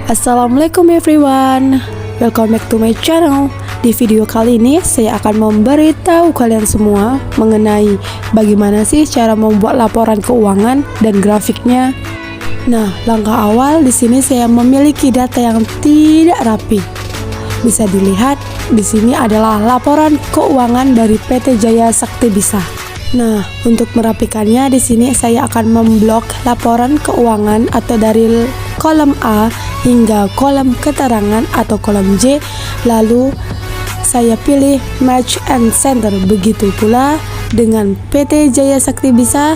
Assalamualaikum everyone, welcome back to my channel. Di video kali ini saya akan memberitahu kalian semua mengenai bagaimana sih cara membuat laporan keuangan dan grafiknya. Nah, langkah awal di sini saya memiliki data yang tidak rapi. Bisa dilihat di sini adalah laporan keuangan dari PT Jaya Sakti Bisa. Nah, untuk merapikannya di sini saya akan memblok laporan keuangan atau dari kolom A hingga kolom keterangan atau kolom J, lalu saya pilih Match and Center. Begitu pula dengan PT Jaya Sakti Bisa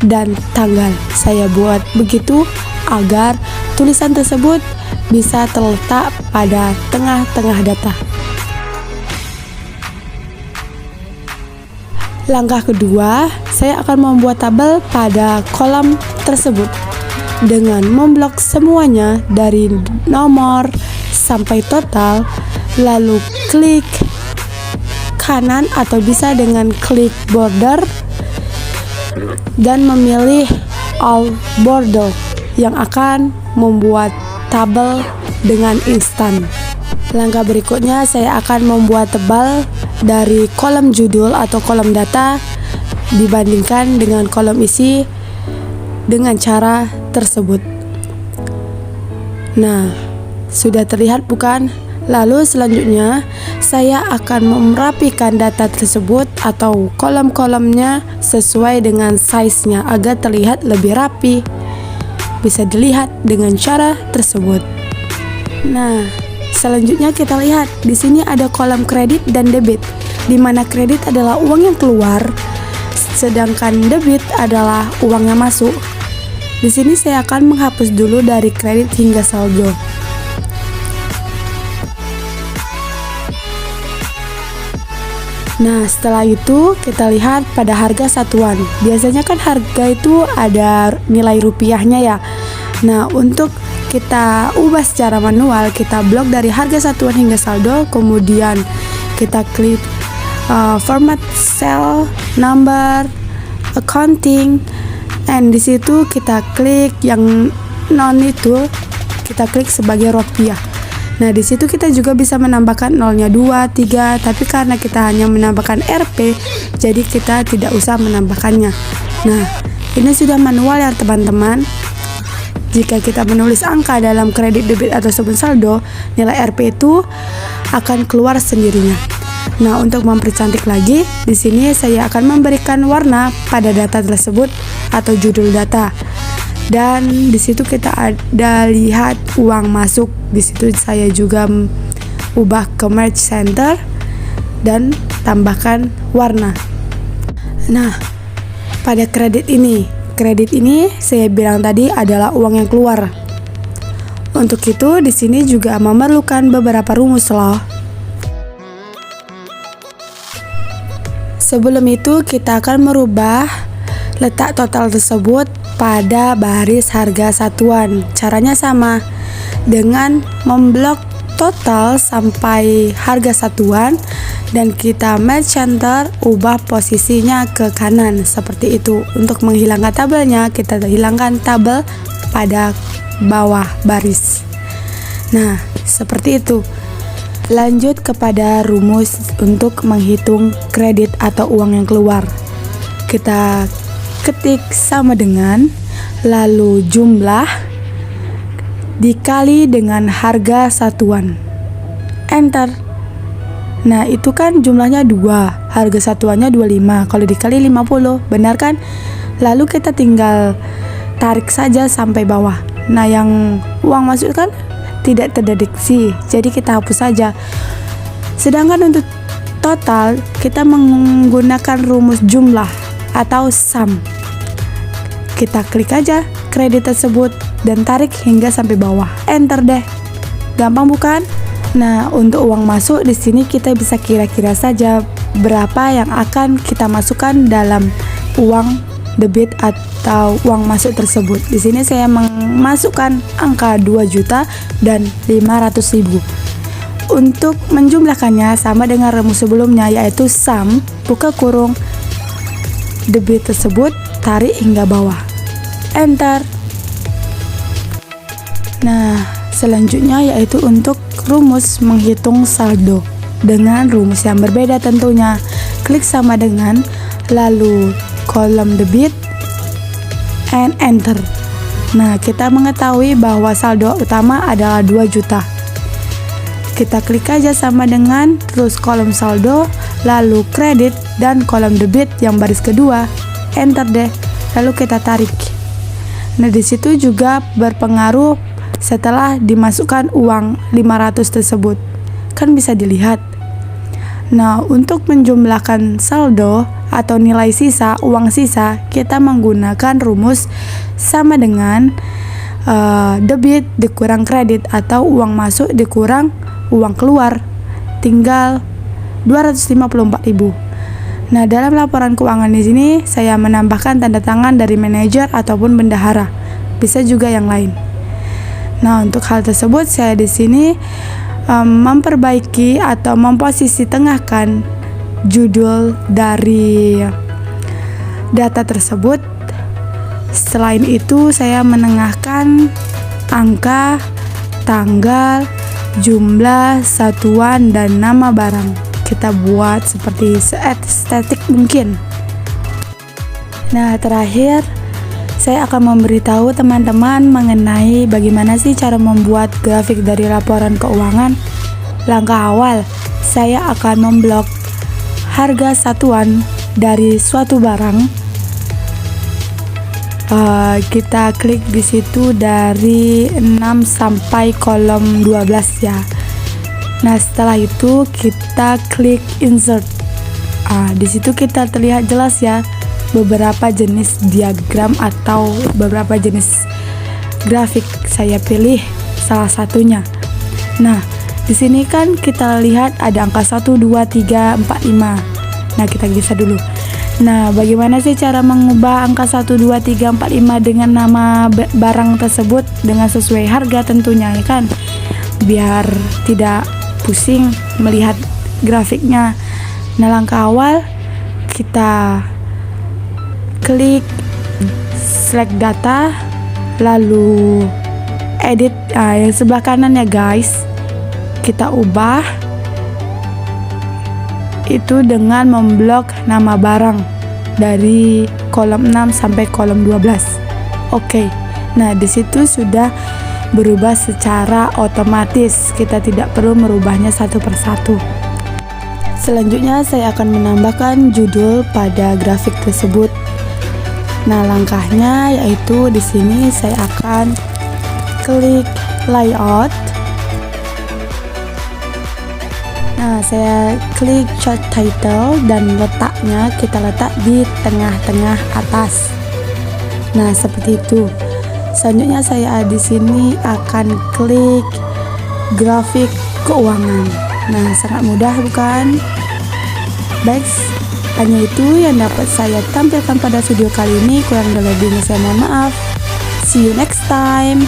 dan tanggal. Saya buat begitu agar tulisan tersebut bisa terletak pada tengah-tengah data. Langkah kedua, saya akan membuat tabel pada kolom tersebut dengan memblok semuanya dari nomor sampai total, lalu klik kanan atau bisa dengan klik border dan memilih all border yang akan membuat tabel dengan instan. Langkah berikutnya saya akan membuat tebal dari kolom judul atau kolom data dibandingkan dengan kolom isi dengan cara tersebut. Nah, sudah terlihat bukan? Lalu selanjutnya saya akan merapikan data tersebut atau kolom-kolomnya sesuai dengan size-nya agar terlihat lebih rapi. Bisa dilihat dengan cara tersebut. Nah, selanjutnya kita lihat di sini ada kolom kredit dan debit, di mana kredit adalah uang yang keluar, sedangkan debit adalah uang yang masuk. Di sini saya akan menghapus dulu dari kredit hingga saldo. Nah, setelah itu kita lihat pada harga satuan. Biasanya kan harga itu ada nilai rupiahnya ya. Nah, untuk kita ubah secara manual, kita blok dari harga satuan hingga saldo, kemudian kita klik format cell, number, accounting, and di situ kita klik yang non itu, kita klik sebagai rupiah. Nah, di situ kita juga bisa menambahkan nolnya 2, 3, tapi karena kita hanya menambahkan Rp, jadi kita tidak usah menambahkannya. Nah, ini sudah manual ya teman-teman. Jika kita menulis angka dalam kredit, debit, atau saldo, nilai Rp itu akan keluar sendirinya. Nah, untuk mempercantik lagi, di sini saya akan memberikan warna pada data tersebut atau judul data. Dan di situ kita ada lihat uang masuk. Di situ saya juga ubah ke merge center dan tambahkan warna. Nah, pada kredit ini saya bilang tadi adalah uang yang keluar. Untuk itu di sini juga memerlukan beberapa rumus loh. Sebelum itu kita akan merubah letak total tersebut pada baris harga satuan. Caranya sama, dengan memblok total sampai harga satuan dan kita match center, ubah posisinya ke kanan seperti itu. Untuk menghilangkan tabelnya, kita hilangkan tabel pada bawah baris. Nah, seperti itu. Lanjut kepada rumus untuk menghitung kredit atau uang yang keluar. Kita ketik sama dengan, lalu jumlah dikali dengan harga satuan, enter. Nah, itu kan jumlahnya 2, harga satuannya 25, kalau dikali 50, benar kan? Lalu kita tinggal tarik saja sampai bawah. Nah, yang uang masuk kan tidak terdeteksi, jadi kita hapus saja. Sedangkan untuk total, kita menggunakan rumus jumlah atau sum. Kita klik aja kredit tersebut dan tarik hingga sampai bawah, enter deh. Gampang bukan? Nah, untuk uang masuk di sini kita bisa kira-kira saja berapa yang akan kita masukkan dalam uang debit atau uang masuk tersebut. Di sini saya memasukkan angka 2 juta dan 500.000. Untuk menjumlahkannya sama dengan rumus sebelumnya, yaitu sum buka kurung debit tersebut, tarik hingga bawah, enter. Nah, selanjutnya yaitu untuk rumus menghitung saldo dengan rumus yang berbeda tentunya. Klik sama dengan, lalu kolom debit and enter. Nah, kita mengetahui bahwa saldo utama adalah 2 juta. Kita klik aja sama dengan, terus kolom saldo, lalu kredit dan kolom debit yang baris kedua, enter deh. Lalu kita tarik. Nah, di situ juga berpengaruh setelah dimasukkan uang 500 tersebut. Kan bisa dilihat. Nah, untuk menjumlahkan saldo atau nilai sisa, uang sisa, kita menggunakan rumus sama dengan debit dikurang kredit atau uang masuk dikurang uang keluar, tinggal 254.000. Nah, dalam laporan keuangan di sini saya menambahkan tanda tangan dari manajer ataupun bendahara. Bisa juga yang lain. Nah, untuk hal tersebut saya di sini memperbaiki atau memposisi tengahkan judul dari data tersebut. Selain itu, saya menengahkan angka, tanggal, jumlah, satuan, dan nama barang. Kita buat seperti estetik mungkin. Nah, terakhir saya akan memberitahu teman-teman mengenai bagaimana sih cara membuat grafik dari laporan keuangan. Langkah awal, saya akan memblok harga satuan dari suatu barang. Kita klik di situ dari 6 sampai kolom 12 ya. Nah, setelah itu kita klik insert. Di situ kita terlihat jelas ya beberapa jenis diagram atau beberapa jenis grafik. Saya pilih salah satunya. Nah, di sini kan kita lihat ada angka 1, 2, 3, 4, 5. Nah, kita geser dulu. Nah, bagaimana sih cara mengubah angka 1, 2, 3, 4, 5 dengan nama barang tersebut dengan sesuai harga tentunya ya kan? Biar tidak pusing melihat grafiknya. Nah, langkah awal kita klik select data, lalu edit yang sebelah kanan ya guys. Kita ubah itu dengan memblok nama barang dari kolom 6 sampai kolom 12. Oke. Nah, di situ sudah berubah secara otomatis. Kita tidak perlu merubahnya satu persatu. Selanjutnya saya akan menambahkan judul pada grafik tersebut. Nah, langkahnya yaitu di sini saya akan klik layout. Nah, saya klik chart title dan letaknya kita letak di tengah-tengah atas. Nah, seperti itu. Selanjutnya saya di sini akan klik grafik keuangan. Nah, sangat mudah bukan? Baik, hanya itu yang dapat saya tampilkan pada video kali ini. Kurang dan lebihnya saya mohon maaf. See you next time.